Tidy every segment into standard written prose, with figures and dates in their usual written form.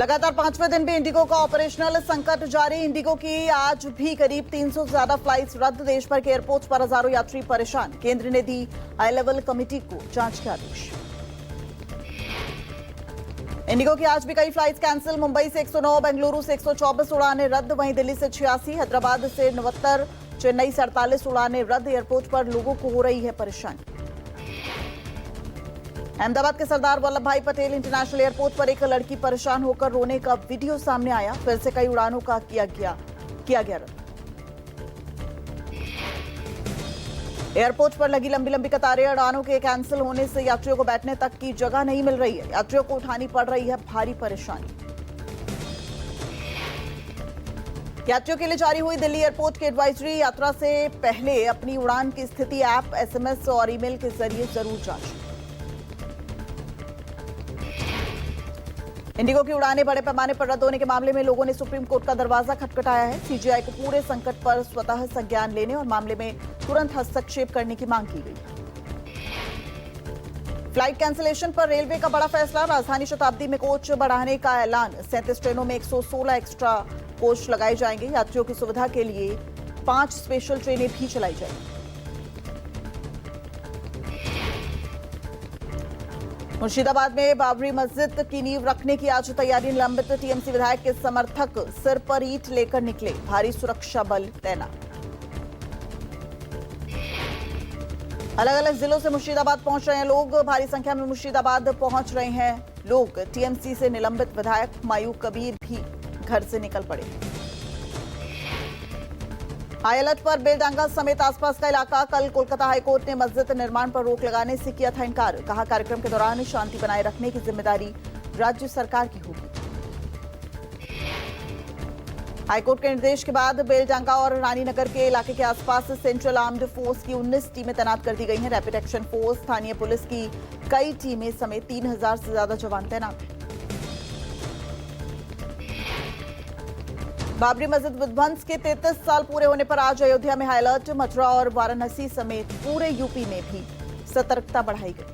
लगातार पांचवें दिन भी इंडिगो का ऑपरेशनल संकट जारी। इंडिगो की आज भी करीब 300 से ज्यादा फ्लाइट्स रद्द। देश भर के एयरपोर्ट पर हजारों यात्री परेशान। केंद्र ने दी हाई लेवल कमेटी को जांच के आदेश। इंडिगो की आज भी कई फ्लाइट्स कैंसिल। मुंबई से 109, बेंगलुरु से 124 उड़ानें रद्द। वहीं दिल्ली से 86, हैदराबाद से 69, चेन्नई से 48 उड़ानें रद्द। एयरपोर्ट पर लोगों को हो रही है परेशानी। अहमदाबाद के सरदार वल्लभ भाई पटेल इंटरनेशनल एयरपोर्ट पर एक लड़की परेशान होकर रोने का वीडियो सामने आया। फिर से कई उड़ानों का किया गया रद्द। एयरपोर्ट पर लगी लंबी लंबी कतारें। उड़ानों के कैंसिल होने से यात्रियों को बैठने तक की जगह नहीं मिल रही है। यात्रियों को उठानी पड़ रही है भारी परेशानी। यात्रियों के लिए जारी हुई दिल्ली एयरपोर्ट की एडवाइजरी। यात्रा से पहले अपनी उड़ान की स्थिति ऐप, एसएमएस और ईमेल के जरिए जरूर जांचें। इंडिगो की उड़ानें बड़े पैमाने पर रद्द होने के मामले में लोगों ने सुप्रीम कोर्ट का दरवाजा खटखटाया है। सीजीआई को पूरे संकट पर स्वतः संज्ञान लेने और मामले में तुरंत हस्तक्षेप करने की मांग की गई। फ्लाइट कैंसिलेशन पर रेलवे का बड़ा फैसला। राजधानी शताब्दी में कोच बढ़ाने का ऐलान। 37 ट्रेनों में 116 एक्स्ट्रा कोच लगाए जाएंगे। यात्रियों की सुविधा के लिए 5 स्पेशल ट्रेनें भी चलाई जाएंगी। मुर्शिदाबाद में बाबरी मस्जिद की नींव रखने की आज तैयारी। निलंबित टीएमसी विधायक के समर्थक सिर पर ईंट लेकर निकले। भारी सुरक्षा बल तैनात। अलग अलग जिलों से मुर्शिदाबाद पहुंच रहे हैं लोग। भारी संख्या में मुर्शिदाबाद पहुंच रहे हैं लोग। टीएमसी से निलंबित विधायक मायूक कबीर भी घर से निकल पड़े। हाई अलर्ट पर बेलडांगा समेत आसपास का इलाका। कल कोलकाता हाईकोर्ट ने मस्जिद निर्माण पर रोक लगाने से किया था इनकार। कहा कार्यक्रम के दौरान शांति बनाए रखने की जिम्मेदारी राज्य सरकार की होगी। हाईकोर्ट के निर्देश के बाद बेलडांगा और रानीनगर के इलाके के आसपास सेंट्रल आर्म्ड फोर्स की 19 टीमें तैनात कर दी गई हैं। रैपिड एक्शन फोर्स, स्थानीय पुलिस की कई टीमें समेत 3000 से ज्यादा जवान तैनात हैं। बाबरी मस्जिद विध्वंस के 33 साल पूरे होने पर आज अयोध्या में हाई अलर्ट। मथुरा और वाराणसी समेत पूरे यूपी में भी सतर्कता बढ़ाई गई।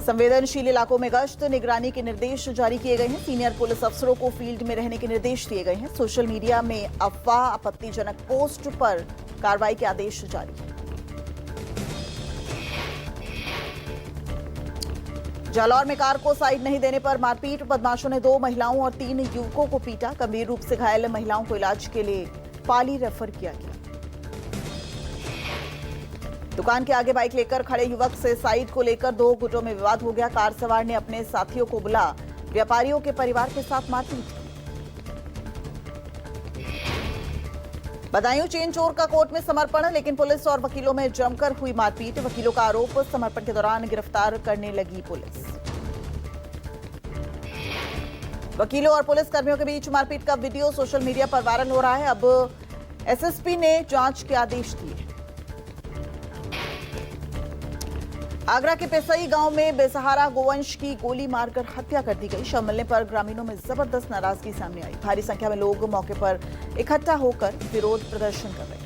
संवेदनशील इलाकों में गश्त, निगरानी के निर्देश जारी किए गए हैं। सीनियर पुलिस अफसरों को फील्ड में रहने के निर्देश दिए गए हैं। सोशल मीडिया में अफवाह, आपत्तिजनक पोस्ट पर कार्रवाई के आदेश जारी हैं। जालौर में कार को साइड नहीं देने पर मारपीट। बदमाशों ने 2 महिलाओं और 3 युवकों को पीटा। गंभीर रूप से घायल महिलाओं को इलाज के लिए पाली रेफर किया गया। दुकान के आगे बाइक लेकर खड़े युवक से साइड को लेकर 2 गुटों में विवाद हो गया। कार सवार ने अपने साथियों को बुला व्यापारियों के परिवार के साथ मारपीट की। बदायूं चेन चोर का कोर्ट में समर्पण, लेकिन पुलिस और वकीलों में जमकर हुई मारपीट। वकीलों का आरोप, समर्पण के दौरान गिरफ्तार करने लगी पुलिस। वकीलों और पुलिस कर्मियों के बीच मारपीट का वीडियो सोशल मीडिया पर वायरल हो रहा है। अब एसएसपी ने जांच के आदेश दिए। आगरा के पेसई गांव में बेसहारा गोवंश की गोली मारकर हत्या कर दी गई। शव मिलने पर ग्रामीणों में जबरदस्त नाराजगी सामने आई। भारी संख्या में लोग मौके पर इकट्ठा होकर विरोध प्रदर्शन कर रहे हैं।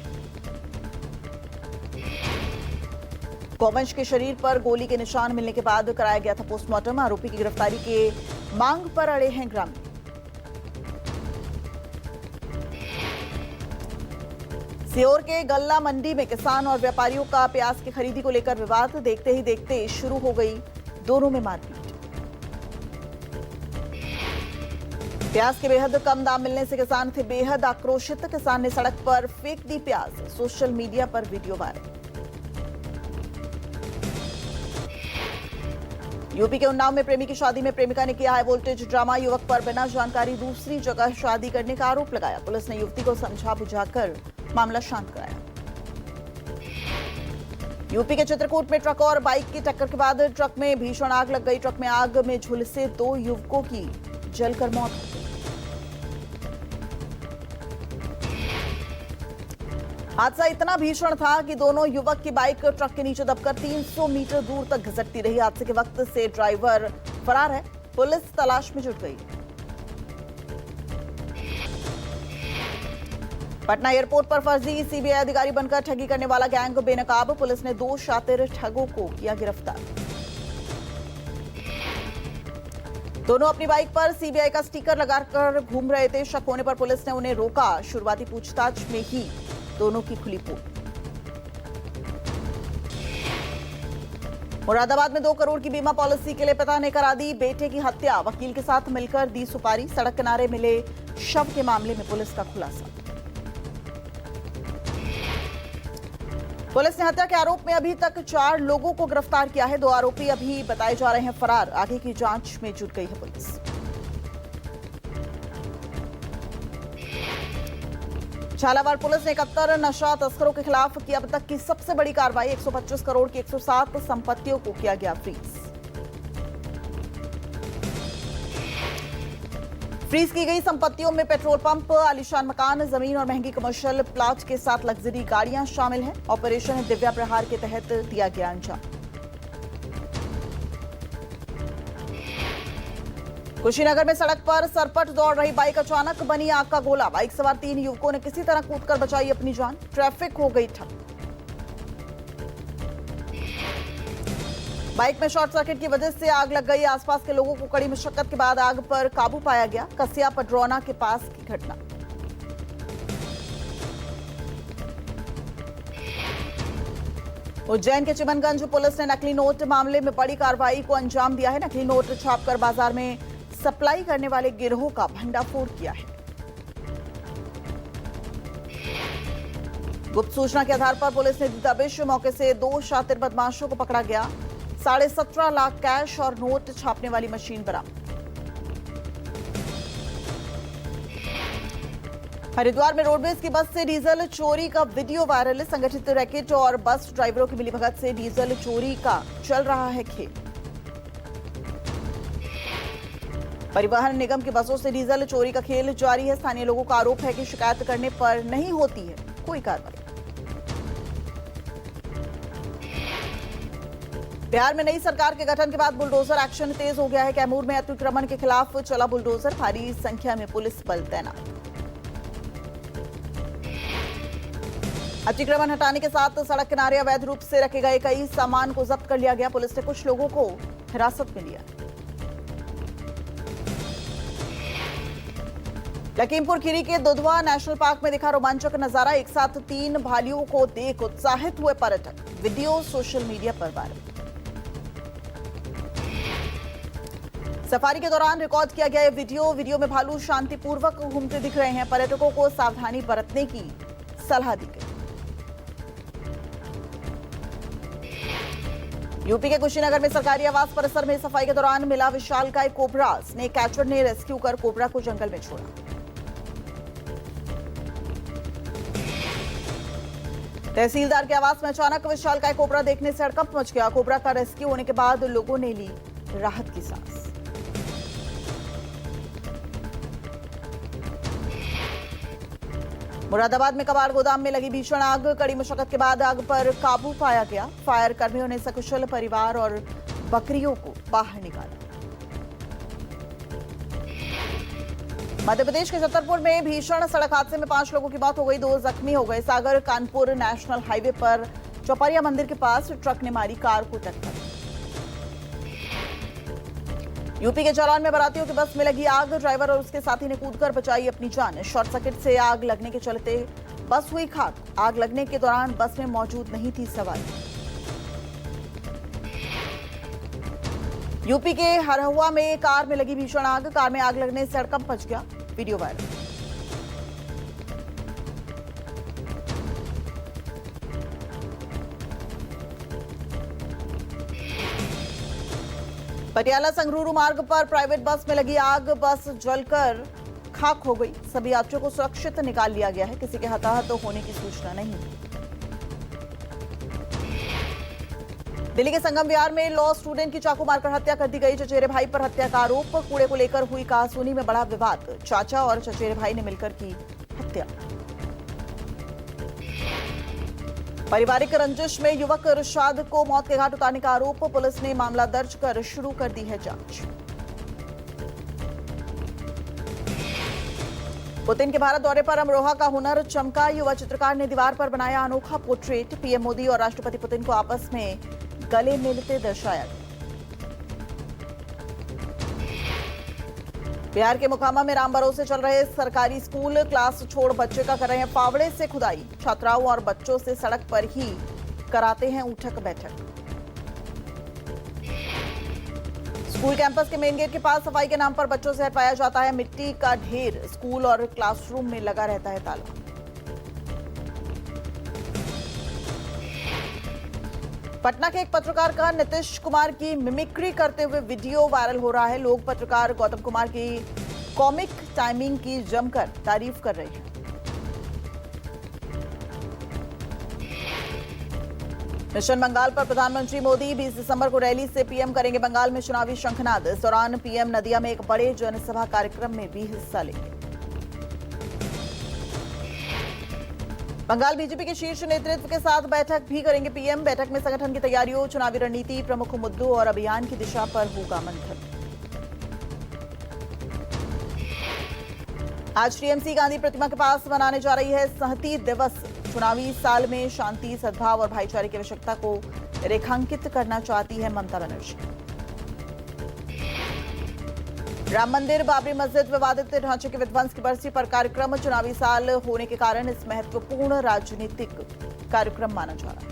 गोवंश के शरीर पर गोली के निशान मिलने के बाद कराया गया था पोस्टमार्टम। आरोपी की गिरफ्तारी के मांग पर अड़े हैं ग्रामीण। सीहोर के गल्ला मंडी में किसान और व्यापारियों का प्याज की खरीदी को लेकर विवाद। देखते ही देखते शुरू हो गई दोनों में मारपीट। प्याज के बेहद कम दाम मिलने से किसान थे बेहद आक्रोशित। किसान ने सड़क पर फेंक दी प्याज। सोशल मीडिया पर वीडियो वायरल। यूपी के उन्नाव में प्रेमी की शादी में प्रेमिका ने किया हाई वोल्टेज ड्रामा। युवक पर बिना जानकारी दूसरी जगह शादी करने का आरोप लगाया। पुलिस ने युवती को समझा बुझाकर मामला शांत कराया। यूपी के चित्रकूट में ट्रक और बाइक की टक्कर के बाद ट्रक में भीषण आग लग गई। ट्रक में आग में झुलसे 2 युवकों की जलकर मौत हो गई। हादसा इतना भीषण था कि दोनों युवक की बाइक ट्रक के नीचे दबकर 300 मीटर दूर तक घसटती रही। हादसे के वक्त से ड्राइवर फरार है। पुलिस तलाश में जुट गई। पटना एयरपोर्ट पर फर्जी सीबीआई अधिकारी बनकर ठगी करने वाला गैंग बेनकाब। पुलिस ने 2 शातिर ठगों को किया गिरफ्तार। दोनों अपनी बाइक पर सीबीआई का स्टिकर लगाकर घूम रहे थे। शक होने पर पुलिस ने उन्हें रोका। शुरुआती पूछताछ में ही दोनों की खुली पोल। मुरादाबाद में 2 करोड़ की बीमा पॉलिसी के लिए पिता ने करा दी बेटे की हत्या। वकील के साथ मिलकर दी सुपारी। सड़क किनारे मिले शव के मामले में पुलिस का खुलासा। पुलिस ने हत्या के आरोप में अभी तक 4 लोगों को गिरफ्तार किया है। 2 आरोपी अभी बताए जा रहे हैं फरार। आगे की जांच में जुट गई है पुलिस। झालावाड़ पुलिस ने 71 नशा तस्करों के खिलाफ की अब तक की सबसे बड़ी कार्रवाई। 125 करोड़ की 107 संपत्तियों को किया गया फ्रीज की गई संपत्तियों में पेट्रोल पंप, आलीशान मकान, जमीन और महंगी कमर्शियल प्लॉट के साथ लग्जरी गाड़ियां शामिल हैं। ऑपरेशन दिव्या प्रहार के तहत दिया गया अंजाम। कुशीनगर में सड़क पर सरपट दौड़ रही बाइक अचानक बनी आग का गोला। बाइक सवार 3 युवकों ने किसी तरह कूदकर बचाई अपनी जान। ट्रैफिक हो गई ठप। बाइक में शॉर्ट सर्किट की वजह से आग लग गई। आसपास के लोगों को कड़ी मशक्कत के बाद आग पर काबू पाया गया। कसिया पडरौना के पास की घटना। उज्जैन के चिमनगंज पुलिस ने नकली नोट मामले में बड़ी कार्रवाई को अंजाम दिया है। नकली नोट छापकर बाजार में सप्लाई करने वाले गिरोह का भंडाफोड़ किया है। गुप्त सूचना के आधार पर पुलिस ने दी दबिश। मौके से 2 शातिर बदमाशों को पकड़ा गया। 17.5 लाख कैश और नोट छापने वाली मशीन बरामद। हरिद्वार में रोडवेज की बस से डीजल चोरी का वीडियो वायरल। संगठित रैकेट और बस ड्राइवरों की मिलीभगत से डीजल चोरी का चल रहा है खेल। परिवहन निगम की बसों से डीजल चोरी का खेल जारी है। स्थानीय लोगों का आरोप है कि शिकायत करने पर नहीं होती है कोई कार्रवाई। बिहार में नई सरकार के गठन के बाद बुलडोजर एक्शन तेज हो गया है। कैमूर में अतिक्रमण के खिलाफ चला बुलडोजर। भारी संख्या में पुलिस बल तैनात। अतिक्रमण हटाने के साथ सड़क किनारे अवैध रूप से रखे गए कई सामान को जब्त कर लिया गया। पुलिस ने कुछ लोगों को हिरासत में लिया। लखीमपुर खीरी के दुधवा नेशनल पार्क में दिखा रोमांचक नजारा। एक साथ 3 भालुओं को देख उत्साहित हुए पर्यटक। वीडियो सोशल मीडिया पर वायरल। सफारी के दौरान रिकॉर्ड किया गया वीडियो में भालू शांतिपूर्वक घूमते दिख रहे हैं। पर्यटकों को सावधानी बरतने की सलाह दी गई। यूपी के कुशीनगर में सरकारी आवास परिसर में सफाई के दौरान मिला विशालकाय कोबरा। स्नेक कैचर ने रेस्क्यू कर कोबरा को जंगल में छोड़ा। तहसीलदार के आवास में अचानक विशालकाय कोबरा देखने से हड़कंप मच गया। कोबरा का रेस्क्यू होने के बाद लोगों ने ली राहत की सांस। मुरादाबाद में कबाड़ गोदाम में लगी भीषण आग। कड़ी मशक्कत के बाद आग पर काबू पाया गया। फायर कर्मियों ने सकुशल परिवार और बकरियों को बाहर निकाला। मध्य प्रदेश के छतरपुर में भीषण सड़क हादसे में 5 लोगों की मौत हो गई। 2 जख्मी हो गए। सागर कानपुर नेशनल हाईवे पर चौपरिया मंदिर के पास ट्रक ने मारी कार को टक्कर। यूपी के जालौन में बारातियों की बस में लगी आग। ड्राइवर और उसके साथी ने कूदकर बचाई अपनी जान। शॉर्ट सर्किट से आग लगने के चलते बस हुई खाक। आग लगने के दौरान बस में मौजूद नहीं थी सवारी। यूपी के हरहुआ में कार में लगी भीषण आग। कार में आग लगने से हड़कंप मच गया। Video viral. पटियाला संगरूर मार्ग पर प्राइवेट बस में लगी आग। बस जलकर खाक हो गई। सभी यात्रियों को सुरक्षित निकाल लिया गया है। किसी के हताहत होने की सूचना नहीं। दिल्ली के संगम विहार में लॉ स्टूडेंट की चाकू मारकर हत्या कर दी गई। चचेरे भाई पर हत्या का आरोप। कूड़े को लेकर हुई कहासुनी में बड़ा विवाद। चाचा और चचेरे भाई ने मिलकर की हत्या। पारिवारिक रंजिश में युवक इरशाद को मौत के घाट उतारने का आरोप। पुलिस ने मामला दर्ज कर शुरू कर दी है जांच। पुतिन के भारत दौरे पर अमरोहा का हुनर चमका। युवा चित्रकार ने दीवार पर बनाया अनोखा पोर्ट्रेट। पीएम मोदी और राष्ट्रपति पुतिन को आपस में गले मिलते दर्शाया गया। बिहार के मोकामा में राम भरोसे चल रहे सरकारी स्कूल क्लास छोड़ बच्चे का कर रहे हैं फावड़े से खुदाई। छात्राओं और बच्चों से सड़क पर ही कराते हैं उठक बैठक। स्कूल कैंपस के मेन गेट के पास सफाई के नाम पर बच्चों से हटवाया जाता है मिट्टी का ढेर। स्कूल और क्लासरूम में लगा रहता है ताला। पटना के एक पत्रकार का नीतीश कुमार की मिमिक्री करते हुए वीडियो वायरल हो रहा है। लोग पत्रकार गौतम कुमार की कॉमिक टाइमिंग की जमकर तारीफ कर रहे हैं। मिशन बंगाल पर प्रधानमंत्री मोदी 20 दिसंबर को रैली से पीएम करेंगे बंगाल में चुनावी शंखनाद। इस दौरान पीएम नदिया में एक बड़े जनसभा कार्यक्रम में भी हिस्सा लेंगे। बंगाल बीजेपी के शीर्ष नेतृत्व के साथ बैठक भी करेंगे पीएम। बैठक में संगठन की तैयारियों, चुनावी रणनीति, प्रमुख मुद्दों और अभियान की दिशा पर होगा मंथन। आज टीएमसी गांधी प्रतिमा के पास मनाने जा रही है संहति दिवस। चुनावी साल में शांति, सद्भाव और भाईचारे की आवश्यकता को रेखांकित करना चाहती है ममता बनर्जी। राम मंदिर, बाबरी मस्जिद विवादित ढांचे के विध्वंस की बरसी पर कार्यक्रम। चुनावी साल होने के कारण इस महत्वपूर्ण राजनीतिक कार्यक्रम माना जा रहा है।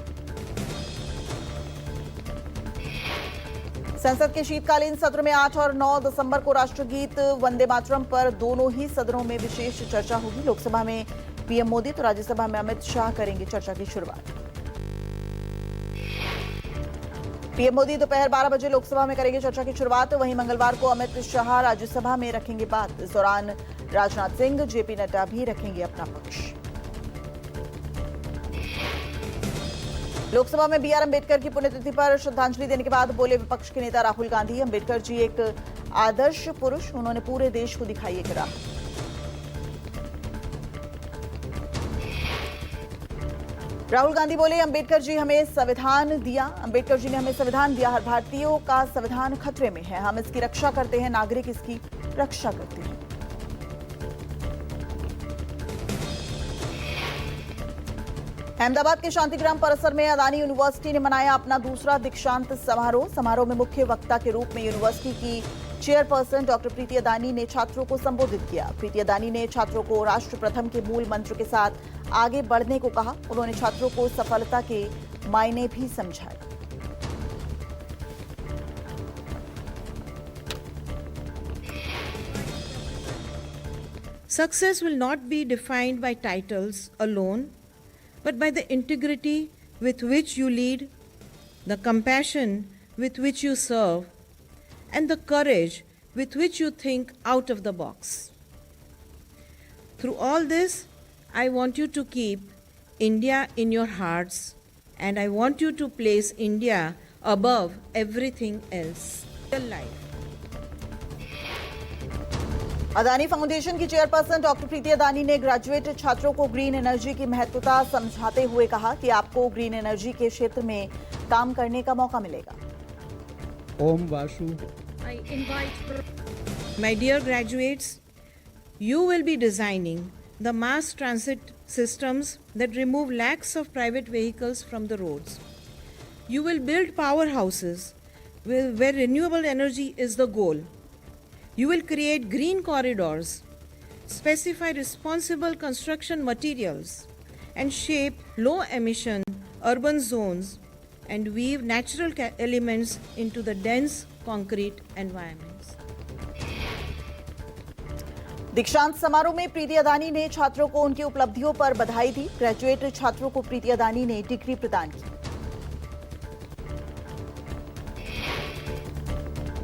संसद के शीतकालीन सत्र में 8 और 9 दिसंबर को राष्ट्रगीत वंदे मातरम पर दोनों ही सदनों में विशेष चर्चा होगी। लोकसभा में पीएम मोदी तो राज्यसभा में अमित शाह करेंगे चर्चा की शुरुआत। पीएम मोदी दोपहर 12 बजे लोकसभा में करेंगे चर्चा की शुरुआत। वहीं मंगलवार को अमित शाह राज्यसभा में रखेंगे बात। इस दौरान राजनाथ सिंह, जेपी नड्डा भी रखेंगे अपना पक्ष। लोकसभा में बीआर अंबेडकर की पुण्यतिथि पर श्रद्धांजलि देने के बाद बोले विपक्ष के नेता राहुल गांधी। अंबेडकर जी एक आदर्श पुरुष, उन्होंने पूरे देश को दिखाई एक राह। राहुल गांधी बोले अंबेडकर जी हमें संविधान दिया, अंबेडकर जी ने हमें संविधान दिया। हर भारतीयों का संविधान खतरे में है, हम इसकी रक्षा करते हैं, नागरिक इसकी रक्षा करते हैं। अहमदाबाद के शांतिग्राम परिसर में अदानी यूनिवर्सिटी ने मनाया अपना दूसरा दीक्षांत समारोह। समारोह में मुख्य वक्ता के रूप में यूनिवर्सिटी की चेयरपर्सन डॉक्टर प्रीति अदानी ने छात्रों को संबोधित किया। प्रीति अदानी ने छात्रों को राष्ट्र प्रथम के मूल मंत्र के साथ आगे बढ़ने को कहा। उन्होंने छात्रों को सफलता के मायने भी समझाए। Success will not be defined by titles alone, but by the integrity with which you lead, the compassion with which you serve, and the courage with which you think out of the box. Through all this, I want you to keep India in your hearts, and I want you to place India above everything else. Real life. Adani foundation की chairperson doctor प्रीति अदानी ने graduate छात्रों को green energy की महत्वता समझाते हुए कहा कि आपको ग्रीन एनर्जी के क्षेत्र में काम करने का मौका मिलेगा। ओम Vasu. I invite my dear graduates, you will be designing the mass transit systems that remove lakhs of private vehicles from the roads. You will build powerhouses where renewable energy is the goal. You will create green corridors, specify responsible construction materials, and shape low-emission urban zones and weave natural elements into the dense concrete environments. दीक्षांत समारोह में प्रीति अदानी ने छात्रों को उनकी उपलब्धियों पर बधाई दी। ग्रेजुएट छात्रों को प्रीति अदानी ने डिग्री प्रदान की।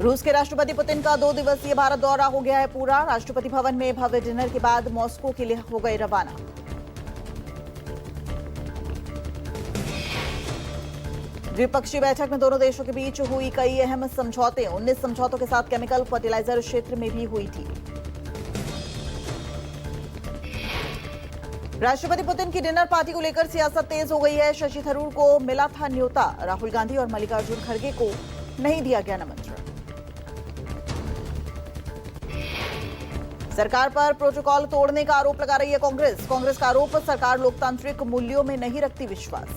रूस के राष्ट्रपति पुतिन का 2 दिवसीय भारत दौरा हो गया है पूरा। राष्ट्रपति भवन में भव्य डिनर के बाद मॉस्को के लिए हो गए रवाना। द्विपक्षीय बैठक में दोनों देशों के बीच हुई कई अहम समझौते। 19 समझौतों के साथ केमिकल फर्टिलाइजर क्षेत्र में भी हुई थी। राष्ट्रपति पुतिन की डिनर पार्टी को लेकर सियासत तेज हो गई है। शशि थरूर को मिला था न्योता, राहुल गांधी और मल्लिकार्जुन खड़गे को नहीं दिया गया निमंत्रण। सरकार पर प्रोटोकॉल तोड़ने का आरोप लगा रही है कांग्रेस। कांग्रेस का आरोप, सरकार लोकतांत्रिक मूल्यों में नहीं रखती विश्वास।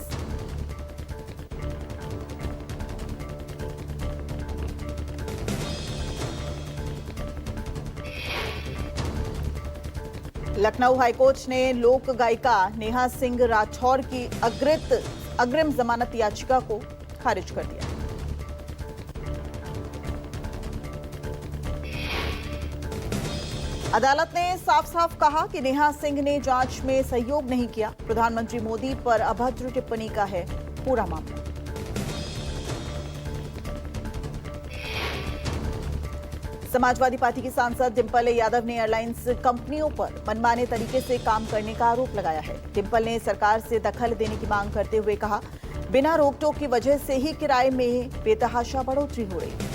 लखनऊ हाईकोर्ट ने लोक गायिका नेहा सिंह राठौर की अग्रिम जमानत याचिका को खारिज कर दिया। अदालत ने साफ साफ कहा कि नेहा सिंह ने जांच में सहयोग नहीं किया। प्रधानमंत्री मोदी पर अभद्र टिप्पणी का है पूरा मामला। समाजवादी पार्टी की सांसद डिंपल यादव ने एयरलाइंस कंपनियों पर मनमाने तरीके से काम करने का आरोप लगाया है। डिंपल ने सरकार से दखल देने की मांग करते हुए कहा, बिना रोकटोक की वजह से ही किराए में बेतहाशा बढ़ोतरी हो रही है।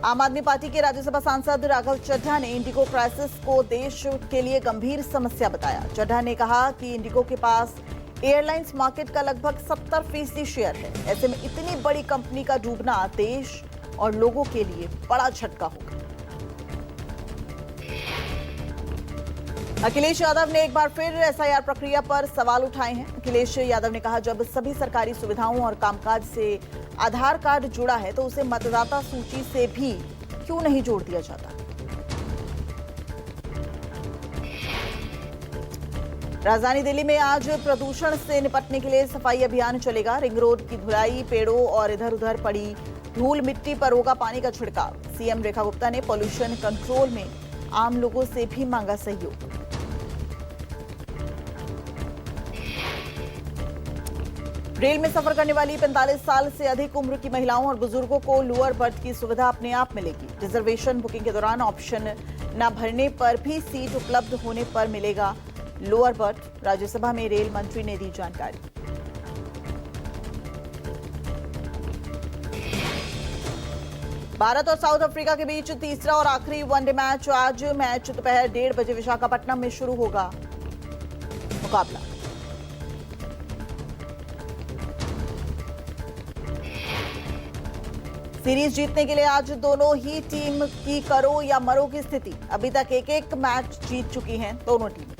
आम आदमी पार्टी के राज्यसभा सांसद राघव चड्ढा ने इंडिगो क्राइसिस को देश के लिए गंभीर समस्या बताया। चड्ढा ने कहा कि इंडिगो के पास एयरलाइंस मार्केट का लगभग 70% शेयर है। ऐसे में इतनी बड़ी कंपनी का डूबना देश और लोगों के लिए बड़ा झटका होगा। अखिलेश यादव ने एक बार फिर एसआईआर प्रक्रिया पर सवाल उठाए हैं। अखिलेश यादव ने कहा, जब सभी सरकारी सुविधाओं और कामकाज से आधार कार्ड जुड़ा है तो उसे मतदाता सूची से भी क्यों नहीं जोड़ दिया जाता। राजधानी दिल्ली में आज प्रदूषण से निपटने के लिए सफाई अभियान चलेगा। रिंग रोड की धुलाई, पेड़ों और इधर उधर पड़ी धूल मिट्टी पर होगा पानी का छिड़काव। सीएम रेखा गुप्ता ने पॉल्यूशन कंट्रोल में आम लोगों से भी मांगा सहयोग। रेल में सफर करने वाली 45 साल से अधिक उम्र की महिलाओं और बुजुर्गों को लोअर बर्थ की सुविधा अपने आप मिलेगी। रिजर्वेशन बुकिंग के दौरान ऑप्शन न भरने पर भी सीट उपलब्ध होने पर मिलेगा लोअर बर्थ। राज्यसभा में रेल मंत्री ने दी जानकारी। भारत और साउथ अफ्रीका के बीच तीसरा और आखिरी वनडे मैच आज। मैच दोपहर 1:30 बजे विशाखापट्टनम में शुरू होगा मुकाबला। सीरीज जीतने के लिए आज दोनों ही टीम की करो या मरो की स्थिति। अभी तक एक-एक मैच जीत चुकी हैं दोनों टीम।